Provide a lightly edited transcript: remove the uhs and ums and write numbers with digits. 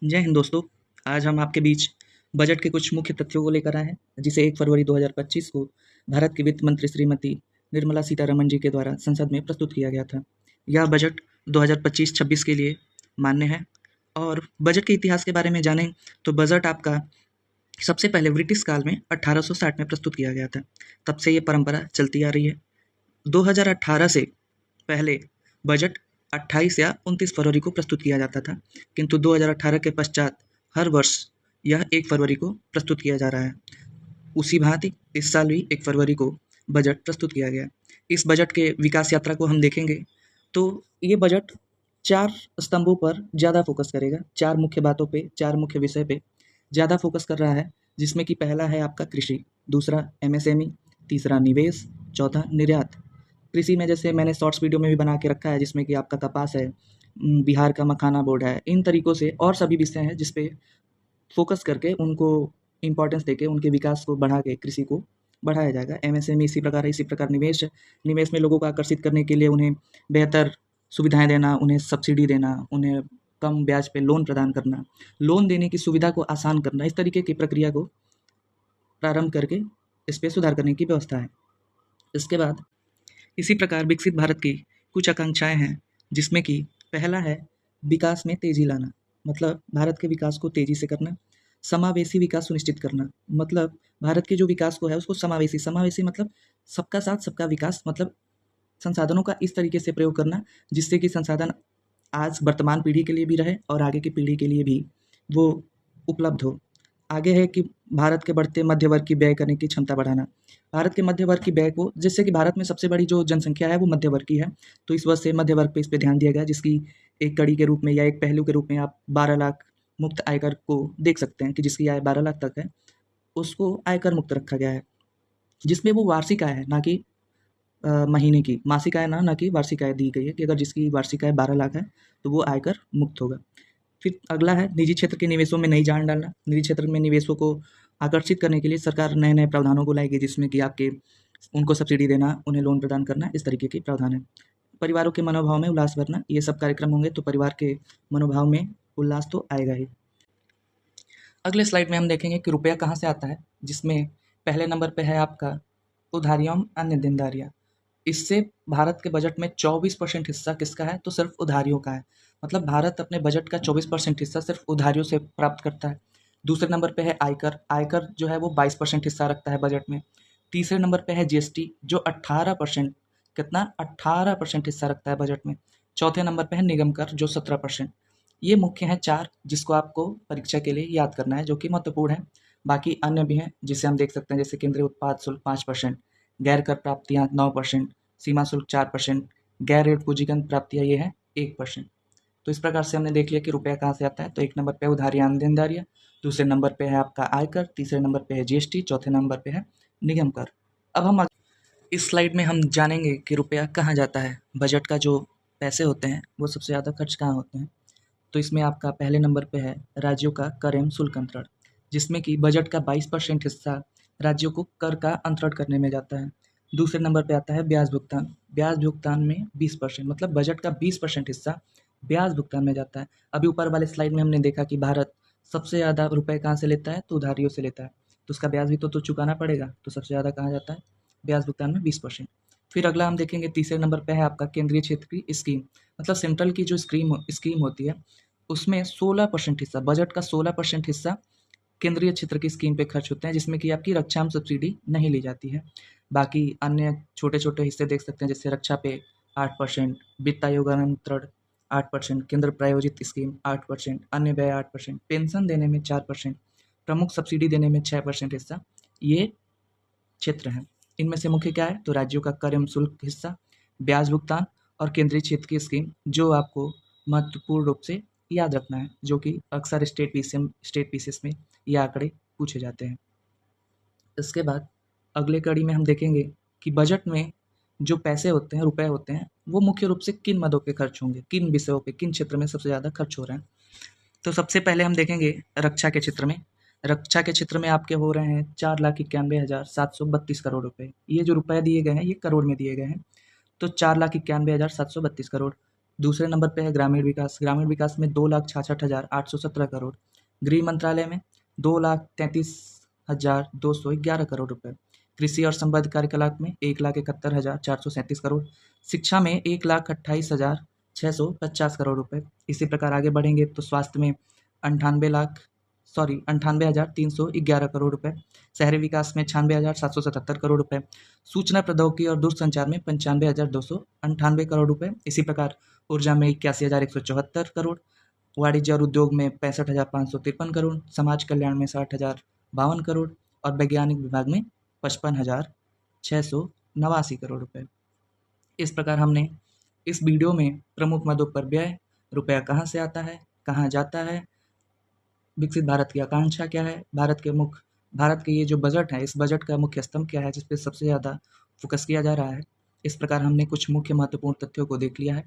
जय हिंद दोस्तों। आज हम आपके बीच बजट के कुछ मुख्य तथ्यों को लेकर आए हैं, जिसे 1 फरवरी 2025 को भारत की वित्त मंत्री श्रीमती निर्मला सीतारमण जी के द्वारा संसद में प्रस्तुत किया गया था। यह बजट 2025-26 के लिए मान्य है। और बजट के इतिहास के बारे में जानें तो बजट आपका सबसे पहले ब्रिटिश काल में 1860 में प्रस्तुत किया गया था। तब से ये परंपरा चलती आ रही है। 2018 से पहले बजट 28 या 29 फरवरी को प्रस्तुत किया जाता था, किंतु 2018 के पश्चात हर वर्ष यह 1 फरवरी को प्रस्तुत किया जा रहा है। उसी भांति इस साल भी 1 फरवरी को बजट प्रस्तुत किया गया। इस बजट के विकास यात्रा को हम देखेंगे तो ये बजट 4 स्तंभों पर ज़्यादा फोकस करेगा, 4 मुख्य बातों पे, 4 मुख्य विषय पे ज़्यादा फोकस कर रहा है, जिसमें कि पहला है आपका कृषि, दूसरा एमएसएमई, तीसरा निवेश, चौथा निर्यात। कृषि में जैसे मैंने शॉर्ट्स वीडियो में भी बना के रखा है, जिसमें कि आपका कपास है, बिहार का मखाना बोर्ड है, इन तरीक़ों से और सभी विषय हैं जिस पे फोकस करके उनको इम्पोर्टेंस देके उनके विकास को बढ़ा के कृषि को बढ़ाया जाएगा। एमएसएमई इसी प्रकार निवेश में लोगों को आकर्षित करने के लिए उन्हें बेहतर सुविधाएं देना, उन्हें सब्सिडी देना, उन्हें कम ब्याज पे लोन प्रदान करना, लोन देने की सुविधा को आसान करना, इस तरीके की प्रक्रिया को प्रारंभ करके इस पे सुधार करने की व्यवस्था है। इसके बाद इसी प्रकार विकसित भारत की कुछ आकांक्षाएं हैं, जिसमें कि पहला है विकास में तेजी लाना, मतलब भारत के विकास को तेजी से करना। समावेशी विकास सुनिश्चित करना, मतलब भारत के जो विकास को है उसको समावेशी मतलब सबका साथ सबका विकास, मतलब संसाधनों का इस तरीके से प्रयोग करना जिससे कि संसाधन आज वर्तमान पीढ़ी के लिए भी रहे और आगे की पीढ़ी के लिए भी वो उपलब्ध हो। आगे है कि भारत के बढ़ते मध्य वर्ग की व्यय करने की क्षमता बढ़ाना। भारत के मध्य वर्ग की व्यय को, जिससे कि भारत में सबसे बड़ी जो जनसंख्या है वो मध्य वर्ग की है, तो इस वजह से मध्य वर्ग पे इस पे ध्यान दिया गया, जिसकी एक कड़ी के रूप में या एक पहलू के रूप में आप 12 लाख मुक्त आयकर को देख सकते हैं कि जिसकी आय 12 लाख तक है उसको आयकर मुक्त रखा गया है, जिसमें वो वार्षिक आय है ना कि महीने की, मासिक आय ना कि वार्षिक आय दी गई है कि अगर जिसकी वार्षिक आय 12 लाख है तो वो आयकर मुक्त होगा। फिर अगला है निजी क्षेत्र के निवेशों में नई जान डालना। निजी क्षेत्र में निवेशों को आकर्षित करने के लिए सरकार नए नए प्रावधानों को लाएगी, जिसमें कि आपके उनको सब्सिडी देना, उन्हें लोन प्रदान करना, इस तरीके के प्रावधान है। परिवारों के मनोभाव में उल्लास भरना, ये सब कार्यक्रम होंगे तो परिवार के मनोभाव में उल्लास तो आएगा ही। अगले स्लाइड में हम देखेंगे कि रुपया कहाँ से आता है, जिसमें पहले नंबर पे है आपका उधारियों अन्य देनदारियाँ। इससे भारत के बजट में 24% हिस्सा किसका है, तो सिर्फ उधारियों का है। मतलब भारत अपने बजट का 24% हिस्सा सिर्फ उधारियों से प्राप्त करता है। दूसरे नंबर पे है आयकर। आयकर जो है वो 22% हिस्सा रखता है बजट में। तीसरे नंबर पे है जीएसटी, जो 18% कितना 18% हिस्सा रखता है बजट में। चौथे नंबर पे है निगम कर, जो 17%। ये मुख्य हैं 4, जिसको आपको परीक्षा के लिए याद करना है, जो कि महत्वपूर्ण है। बाकी अन्य भी हैं जिसे हम देख सकते हैं, जैसे केंद्रीय उत्पाद शुल्क 5%, गैर कर प्राप्तियाँ 9%, सीमा शुल्क 4%, गैर ऋण पूंजीगत प्राप्तियाँ ये है 1%। तो इस प्रकार से हमने देख लिया कि रुपया कहाँ से आता है। तो 1 नंबर पे उधारियाँ देनदारियाँ, दूसरे नंबर पे है आपका आयकर, तीसरे नंबर पे है जीएसटी, चौथे नंबर पे है निगम कर। अब हम इस स्लाइड में हम जानेंगे कि रुपया कहाँ जाता है। बजट का जो पैसे होते हैं वो सबसे ज़्यादा खर्च कहाँ होते हैं। तो इसमें आपका पहले नंबर पे है राज्यों का कर एवं शुल्क अंतरण, जिसमें कि बजट का 22% हिस्सा राज्यों को कर का अंतरण करने में जाता है। दूसरे नंबर पे आता है ब्याज भुगतान। ब्याज भुगतान में 20%, मतलब बजट का 20% हिस्सा ब्याज भुगतान में जाता है। अभी ऊपर वाले स्लाइड में हमने देखा कि भारत सबसे ज़्यादा रुपए कहाँ से लेता है, तो उधारियों से लेता है, तो उसका ब्याज भी तो चुकाना पड़ेगा। तो सबसे ज़्यादा कहाँ जाता है, ब्याज भुगतान में 20%। फिर अगला हम देखेंगे तीसरे नंबर पे है आपका केंद्रीय क्षेत्र की स्कीम, मतलब सेंट्रल की जो स्कीम होती है उसमें 16% हिस्सा, बजट का 16% हिस्सा केंद्रीय क्षेत्र की स्कीम पे खर्च होते हैं, जिसमें कि आपकी रक्षा में सब्सिडी नहीं ली जाती है। बाकी अन्य छोटे छोटे हिस्से देख सकते हैं, जैसे रक्षा पे 8%, वित्त आयोग अंतरण 8%, केंद्र प्रायोजित स्कीम 8%, अन्य व्यय 8%, पेंशन देने में 4%, प्रमुख सब्सिडी देने में 6% हिस्सा ये क्षेत्र हैं। इनमें से मुख्य क्या है, तो राज्यों का कर एवं शुल्क हिस्सा, ब्याज भुगतान और केंद्रीय क्षेत्र की स्कीम, जो आपको महत्वपूर्ण रूप से याद रखना है, जो कि अक्सर स्टेट पीसीएस में ये आंकड़े पूछे जाते हैं। इसके बाद अगले कड़ी में हम देखेंगे कि बजट में जो पैसे होते हैं, रुपए होते हैं, वो मुख्य रूप से किन मदों पे खर्च होंगे, किन विषयों पे, किन क्षेत्र में सबसे ज़्यादा खर्च हो रहा है। तो सबसे पहले हम देखेंगे रक्षा के क्षेत्र में। रक्षा के क्षेत्र में आपके हो रहे हैं 4,91,732 करोड़ रुपए। ये जो रुपए दिए गए हैं ये करोड़ में दिए गए हैं, तो 4,91,732 करोड़। दूसरे नंबर पे है ग्रामीण विकास में 2,66,817 करोड़। गृह मंत्रालय में 2,33,211 करोड़ रुपए। कृषि और संबद्ध कार्यकलाप में 1,71,437 करोड़। शिक्षा में 1,28,650 करोड़ रुपए। इसी प्रकार आगे बढ़ेंगे तो स्वास्थ्य में 98,311 करोड़ रुपए। शहरी विकास में 96,777 करोड़ रुपए। सूचना प्रौद्योगिकी और दूरसंचार में 95,298 करोड़ रुपए। इसी प्रकार ऊर्जा में 81,174 करोड़। वाणिज्य और उद्योग में 65,553 करोड़। समाज कल्याण में 60,052 करोड़ और वैज्ञानिक विभाग में 55,689 करोड़ रुपए। इस प्रकार हमने इस वीडियो में प्रमुख मदों पर व्यय, रुपया कहाँ से आता है, कहाँ जाता है, विकसित भारत की आकांक्षा क्या है, भारत के ये जो बजट है, इस बजट का मुख्य स्तंभ क्या है जिस पे सबसे ज़्यादा फोकस किया जा रहा है। इस प्रकार हमने कुछ मुख्य महत्वपूर्ण तथ्यों को देख लिया है।